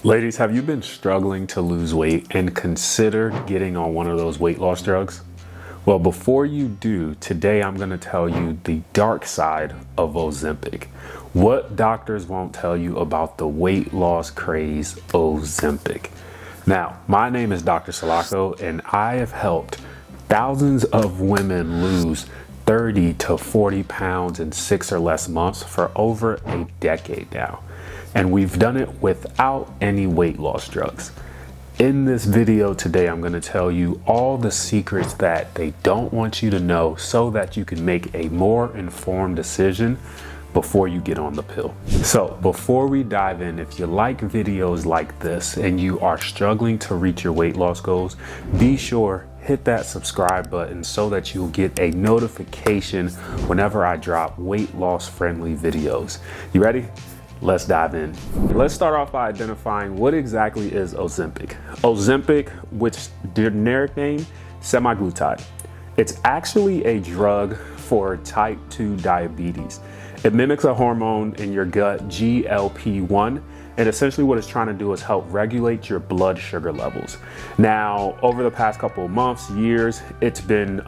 Ladies, have you been struggling to lose weight and considered getting on one of those weight loss drugs? Well, before you do, today I'm going to tell you the dark side of Ozempic. What doctors won't tell you about the weight loss craze, Ozempic. Now, my name is Dr. Salako, and I have helped thousands of women lose 30 to 40 pounds in 6 or less months for over a decade now. And we've done it without any weight loss drugs. In this video today, I'm going to tell you all the secrets that they don't want you to know so that you can make a more informed decision before you get on the pill. So before we dive in, if you like videos like this and you are struggling to reach your weight loss goals, be sure hit that subscribe button so that you'll get a notification whenever I drop weight loss friendly videos. You ready? Let's dive in. Let's start off by identifying what exactly is Ozempic. Ozempic, which generic name, semaglutide. It's actually a drug for type 2 diabetes. It mimics a hormone in your gut, GLP-1, and essentially what it's trying to do is help regulate your blood sugar levels. Now, over the past couple of months, years, it's been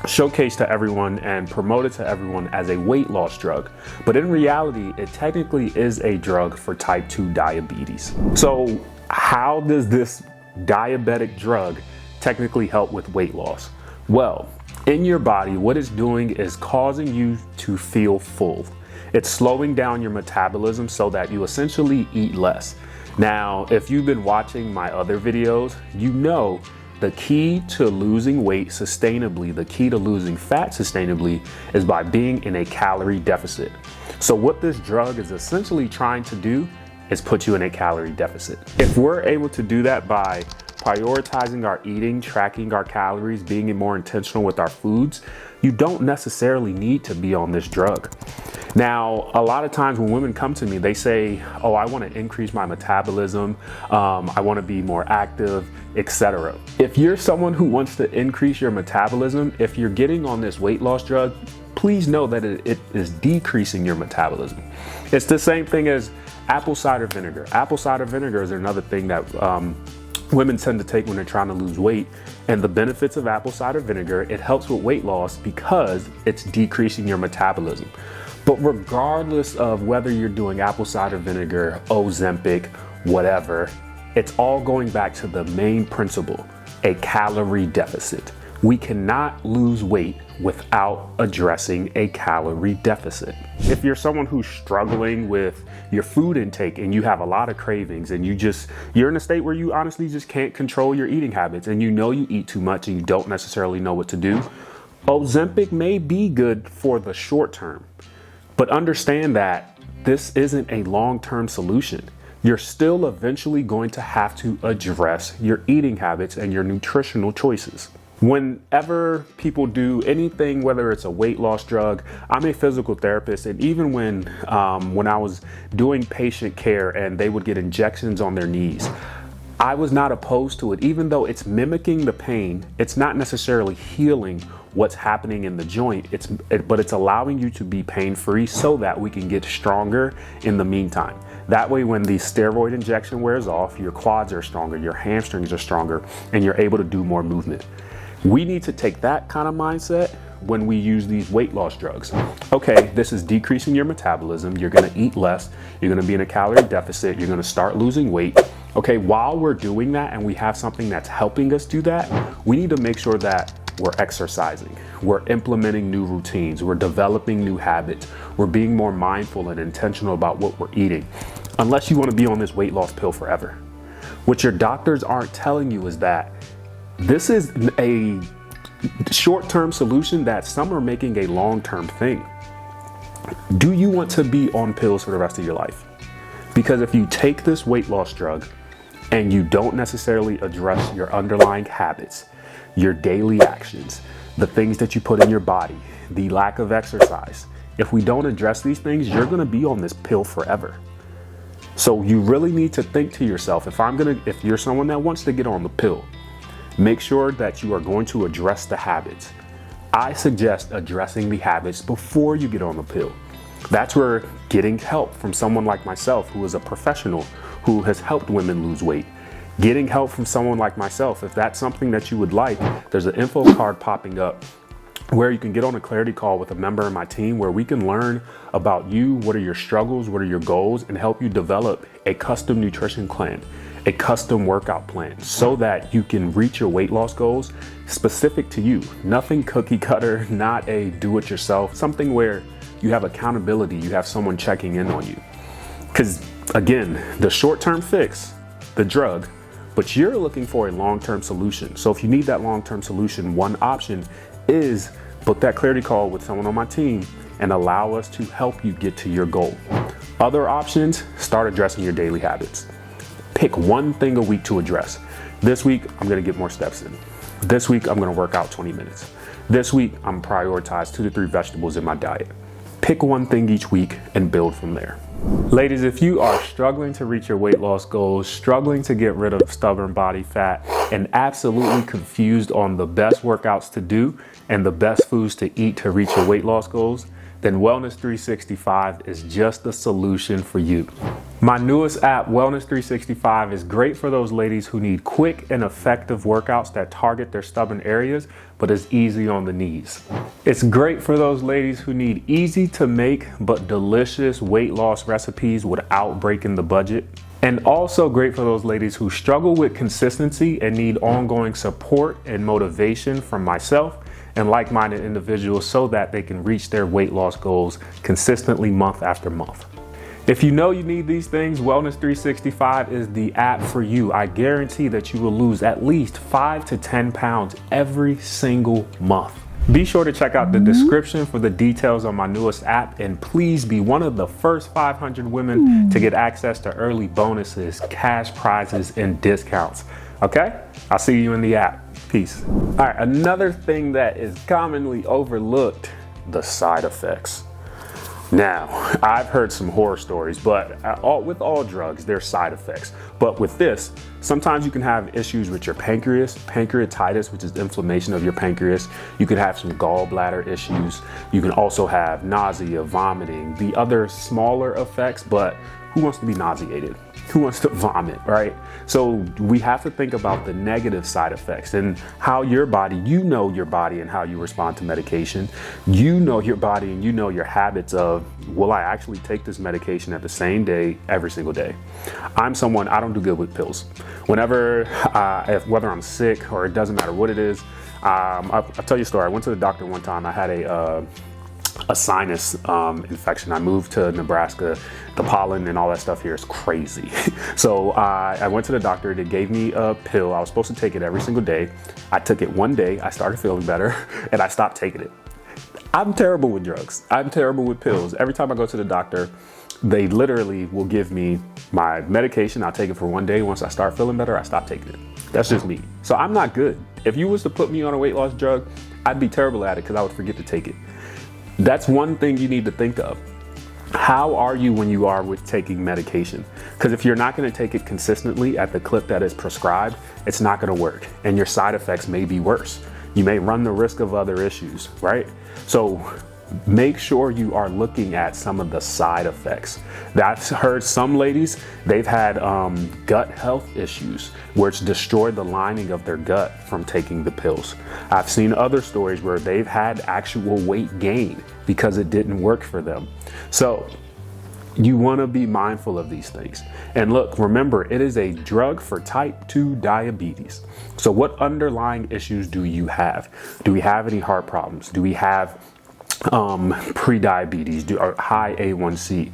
showcased to everyone and promoted to everyone as a weight loss drug. But in reality, it technically is a drug for type 2 diabetes. So how does this diabetic drug technically help with weight loss? Well, in your body, what it's doing is causing you to feel full. It's slowing down your metabolism so that you essentially eat less. Now, if you've been watching my other videos, you know the key to losing weight sustainably, the key to losing fat sustainably is by being in a calorie deficit. So what this drug is essentially trying to do is put you in a calorie deficit. If we're able to do that by prioritizing our eating, tracking our calories, being more intentional with our foods, you don't necessarily need to be on this drug. Now, a lot of times when women come to me, they say, oh, I want to increase my metabolism, I want to be more active, etc. If you're someone who wants to increase your metabolism, if you're getting on this weight loss drug, please know that it is decreasing your metabolism. It's the same thing as apple cider vinegar. Apple cider vinegar is another thing that women tend to take when they're trying to lose weight. And the benefits of apple cider vinegar, it helps with weight loss because it's decreasing your metabolism. But regardless of whether you're doing apple cider vinegar, Ozempic, whatever, it's all going back to the main principle, a calorie deficit. We cannot lose weight without addressing a calorie deficit. If you're someone who's struggling with your food intake and you have a lot of cravings and you're in a state where you honestly just can't control your eating habits and you know you eat too much and you don't necessarily know what to do, Ozempic may be good for the short term. But understand that this isn't a long-term solution. You're still eventually going to have to address your eating habits and your nutritional choices. Whenever people do anything, whether it's a weight loss drug, I'm a physical therapist, and even when I was doing patient care and they would get injections on their knees, I was not opposed to it. Even though it's mimicking the pain, it's not necessarily healing what's happening in the joint, but it's allowing you to be pain-free so that we can get stronger in the meantime. That way, when the steroid injection wears off, your quads are stronger, your hamstrings are stronger, and you're able to do more movement. We need to take that kind of mindset when we use these weight loss drugs. Okay, this is decreasing your metabolism. You're gonna eat less. You're gonna be in a calorie deficit. You're gonna start losing weight. Okay, while we're doing that and we have something that's helping us do that, we need to make sure that we're exercising, we're implementing new routines, we're developing new habits, we're being more mindful and intentional about what we're eating. Unless you wanna be on this weight loss pill forever. What your doctors aren't telling you is that this is a short-term solution that some are making a long-term thing. Do you want to be on pills for the rest of your life? Because if you take this weight loss drug and you don't necessarily address your underlying habits, your daily actions, the things that you put in your body, the lack of exercise, if we don't address these things, you're gonna be on this pill forever. So you really need to think to yourself, if you're someone that wants to get on the pill, make sure that you are going to address the habits. I suggest addressing the habits before you get on the pill. That's where getting help from someone like myself, who is a professional, who has helped women lose weight. Getting help from someone like myself, if that's something that you would like, there's an info card popping up where you can get on a clarity call with a member of my team where we can learn about you, what are your struggles, what are your goals, and help you develop a custom nutrition plan, a custom workout plan, so that you can reach your weight loss goals specific to you. Nothing cookie cutter, not a do-it-yourself, something where you have accountability, you have someone checking in on you. Because again, the short-term fix, the drug, but you're looking for a long-term solution. So if you need that long-term solution, one option is book that clarity call with someone on my team and allow us to help you get to your goal. Other options, start addressing your daily habits. Pick one thing a week to address. This week, I'm gonna get more steps in. This week, I'm gonna work out 20 minutes. This week, I'm prioritize 2 to 3 vegetables in my diet. Pick one thing each week and build from there. Ladies, if you are struggling to reach your weight loss goals, struggling to get rid of stubborn body fat, and absolutely confused on the best workouts to do and the best foods to eat to reach your weight loss goals, then Wellness 365 is just the solution for you. My newest app, Wellness 365, is great for those ladies who need quick and effective workouts that target their stubborn areas, but is easy on the knees. It's great for those ladies who need easy to make but delicious weight loss recipes without breaking the budget. And also great for those ladies who struggle with consistency and need ongoing support and motivation from myself and like-minded individuals so that they can reach their weight loss goals consistently month after month. If you know you need these things, Wellness 365 is the app for you. I guarantee that you will lose at least 5 to 10 pounds every single month. Be sure to check out the description for the details on my newest app, and please be one of the first 500 women to get access to early bonuses, cash prizes, and discounts. Okay? I'll see you in the app. Peace. All right, another thing that is commonly overlooked, the side effects. Now, I've heard some horror stories, but with all drugs, there's side effects. But with this, sometimes you can have issues with your pancreas, pancreatitis, which is inflammation of your pancreas. You can have some gallbladder issues. You can also have nausea, vomiting, the other smaller effects, but who wants to be nauseated? Who wants to vomit, right? So we have to think about the negative side effects and how your body, you know your body and how you respond to medication. You know your body and you know your habits of, will I actually take this medication at the same day, every single day? I'm someone, I don't do good with pills. Whenever, whether I'm sick or it doesn't matter what it is, I'll tell you a story. I went to the doctor one time. I had a sinus infection. I moved to Nebraska. The pollen and all that stuff here is crazy. So I went to the doctor. They gave me a pill. I was supposed to take it every single day. I took it one day. I started feeling better and I stopped taking it. I'm terrible with drugs. I'm terrible with pills. Every time I go to the doctor, they literally will give me my medication. I'll take it for one day. Once I start feeling better, I stop taking it. That's just me. So I'm not good. If you was to put me on a weight loss drug, I'd be terrible at it because I would forget to take it. That's one thing you need to think of. How are you when you are with taking medication? Because if you're not going to take it consistently at the clip that is prescribed, it's not going to work. And your side effects may be worse. You may run the risk of other issues, right? So make sure you are looking at some of the side effects. I've heard some ladies, they've had gut health issues where it's destroyed the lining of their gut from taking the pills. I've seen other stories where they've had actual weight gain because it didn't work for them. So you want to be mindful of these things. And look, remember, it is a drug for type 2 diabetes. So what underlying issues do you have? Do we have any heart problems? Do we have pre-diabetes, or high A1C,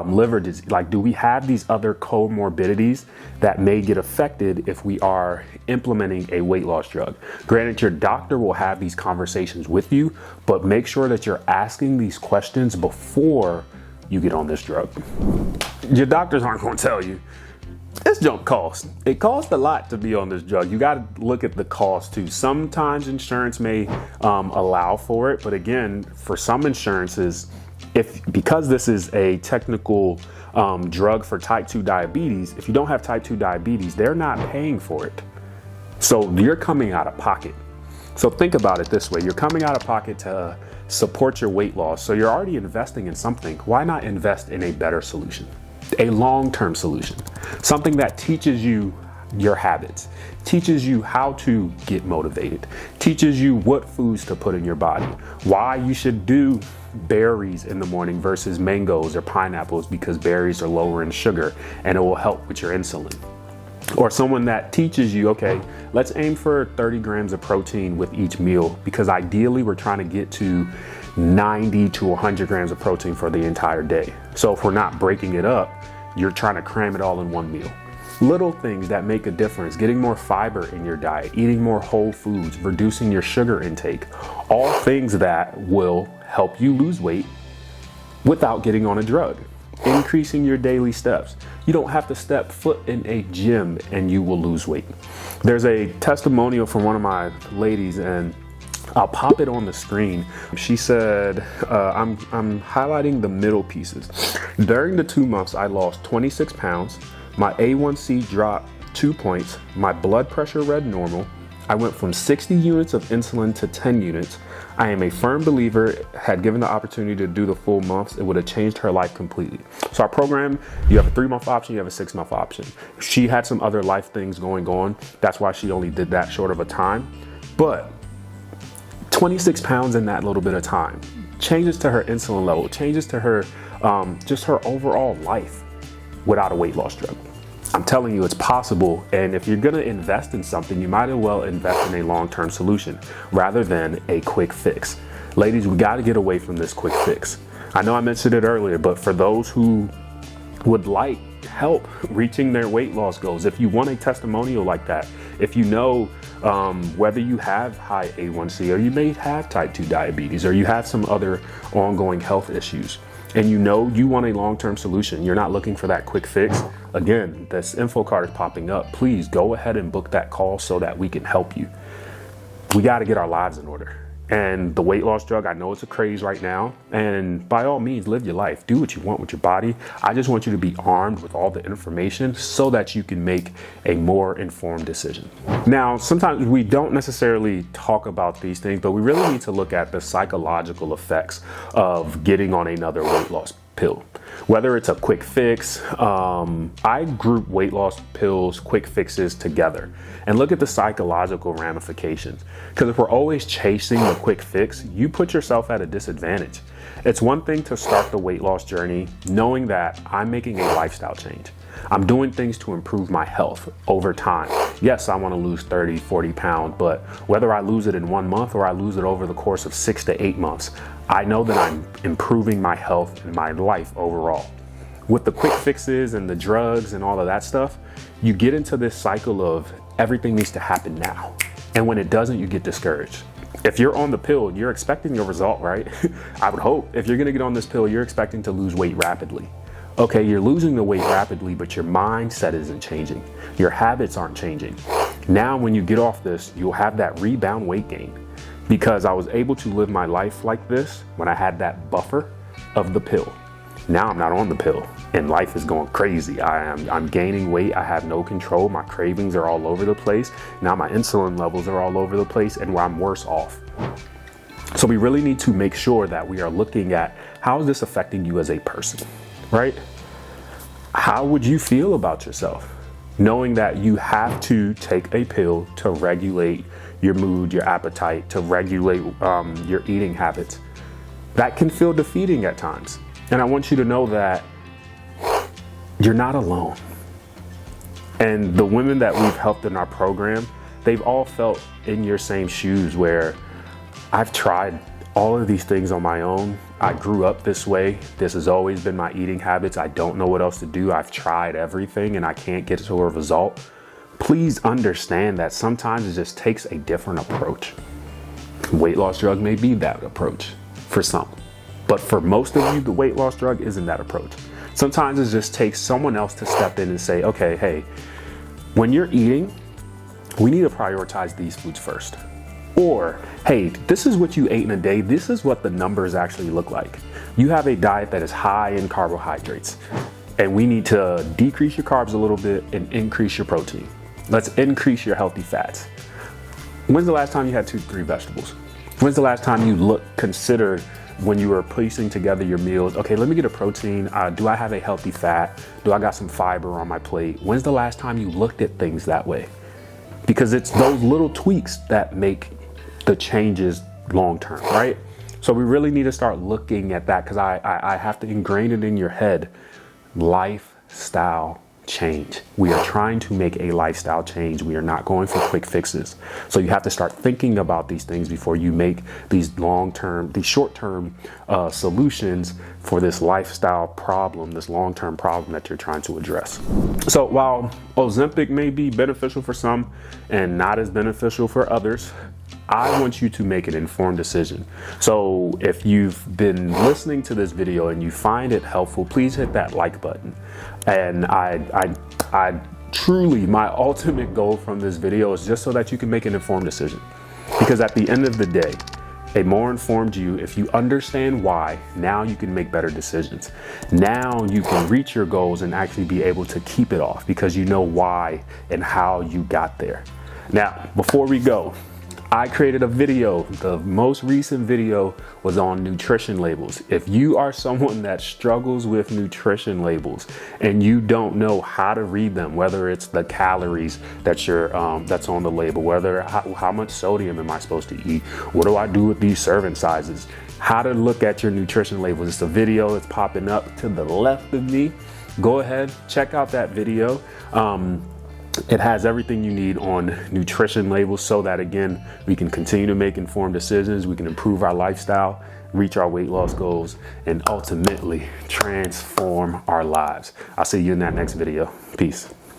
liver disease? Like, do we have these other comorbidities that may get affected if we are implementing a weight loss drug? Granted, your doctor will have these conversations with you, but make sure that you're asking these questions before you get on this drug. Your doctors aren't going to tell you, this junk costs. It costs a lot to be on this drug. You got to look at the cost too. Sometimes insurance may allow for it, but again, for some insurances, because this is a technical drug for type 2 diabetes, if you don't have type 2 diabetes, they're not paying for it. So you're coming out of pocket. So think about it this way. You're coming out of pocket to support your weight loss. So you're already investing in something. Why not invest in a better solution? A long-term solution, something that teaches you your habits, teaches you how to get motivated, teaches you what foods to put in your body, why you should do berries in the morning versus mangoes or pineapples because berries are lower in sugar and it will help with your insulin. Or someone that teaches you, okay, let's aim for 30 grams of protein with each meal because ideally we're trying to get to 90 to 100 grams of protein for the entire day. So if we're not breaking it up, you're trying to cram it all in one meal. Little things that make a difference, getting more fiber in your diet, eating more whole foods, reducing your sugar intake, all things that will help you lose weight without getting on a drug. Increasing your daily steps. You don't have to step foot in a gym and you will lose weight. There's a testimonial from one of my ladies and I'll pop it on the screen. She said, I'm highlighting the middle pieces. During the 2 months, I lost 26 pounds. My A1C dropped 2 points. My blood pressure read normal. I went from 60 units of insulin to 10 units. I am a firm believer, had given the opportunity to do the full months, it would have changed her life completely. So our program, you have a 3-month option, you have a 6-month option. She had some other life things going on. That's why she only did that short of a time. But 26 pounds in that little bit of time, changes to her insulin level, changes to her, just her overall life without a weight loss drug. I'm telling you, it's possible. And if you're gonna invest in something, you might as well invest in a long-term solution rather than a quick fix. Ladies, we gotta get away from this quick fix. I know I mentioned it earlier, but for those who would like help reaching their weight loss goals, if you want a testimonial like that, if you know whether you have high A1C or you may have type 2 diabetes or you have some other ongoing health issues, and you know you want a long-term solution, you're not looking for that quick fix, again, this info card is popping up. Please go ahead and book that call so that we can help you. We got to get our lives in order. And the weight loss drug, I know it's a craze right now, and by all means, live your life. Do what you want with your body. I just want you to be armed with all the information so that you can make a more informed decision. Now, sometimes we don't necessarily talk about these things, but we really need to look at the psychological effects of getting on another weight loss pill. Whether it's a quick fix, I group weight loss pills, quick fixes together and look at the psychological ramifications. Because if we're always chasing the quick fix, you put yourself at a disadvantage. It's one thing to start the weight loss journey knowing that I'm making a lifestyle change. I'm doing things to improve my health over time. Yes, I want to lose 30, 40 pounds, but whether I lose it in 1 month or I lose it over the course of 6 to 8 months, I know that I'm improving my health and my life overall. With the quick fixes and the drugs and all of that stuff, you get into this cycle of everything needs to happen now. And when it doesn't, you get discouraged. If you're on the pill, you're expecting a result, right? I would hope. If you're going to get on this pill, you're expecting to lose weight rapidly. Okay, you're losing the weight rapidly, but your mindset isn't changing. Your habits aren't changing. Now, when you get off this, you'll have that rebound weight gain because I was able to live my life like this when I had that buffer of the pill. Now I'm not on the pill and life is going crazy. I'm gaining weight. I have no control. My cravings are all over the place. Now my insulin levels are all over the place and I'm worse off. So we really need to make sure that we are looking at how is this affecting you as a person, right? How would you feel about yourself knowing that you have to take a pill to regulate your mood, your appetite, to regulate your eating habits? That can feel defeating at times. And I want you to know that you're not alone. And the women that we've helped in our program, they've all felt in your same shoes where I've tried all of these things on my own. I grew up this way. This has always been my eating habits. I don't know what else to do. I've tried everything and I can't get to a result. Please understand that sometimes it just takes a different approach. Weight loss drug may be that approach for some. But for most of you, the weight loss drug isn't that approach. Sometimes it just takes someone else to step in and say, okay, hey, when you're eating, we need to prioritize these foods first. Or, hey, this is what you ate in a day. This is what the numbers actually look like. You have a diet that is high in carbohydrates, and we need to decrease your carbs a little bit and increase your protein. Let's increase your healthy fats. When's the last time you had 2 to 3 vegetables? When's the last time you considered when you were piecing together your meals, okay, let me get a protein. Do I have a healthy fat? Do I got some fiber on my plate? When's the last time you looked at things that way? Because it's those little tweaks that make the changes long-term, right? So we really need to start looking at that, because I have to ingrain it in your head. Lifestyle change. We are trying to make a lifestyle change. We are not going for quick fixes. So you have to start thinking about these things before you make these short-term solutions for this lifestyle problem, this long-term problem that you're trying to address. So while Ozempic may be beneficial for some and not as beneficial for others, I want you to make an informed decision. So if you've been listening to this video and you find it helpful, please hit that like button. And I truly, my ultimate goal from this video is just so that you can make an informed decision. Because at the end of the day, a more informed you, if you understand why, now you can make better decisions. Now you can reach your goals and actually be able to keep it off because you know why and how you got there. Now, before we go, I created a video. The most recent video was on nutrition labels. If you are someone that struggles with nutrition labels and you don't know how to read them, whether it's the calories that that's on the label, whether how much sodium am I supposed to eat, what do I do with these serving sizes, how to look at your nutrition labels. It's a video that's popping up to the left of me. Go ahead, check out that video. It has everything you need on nutrition labels so that, again, we can continue to make informed decisions, we can improve our lifestyle, reach our weight loss goals, and ultimately transform our lives. I'll see you in that next video. Peace.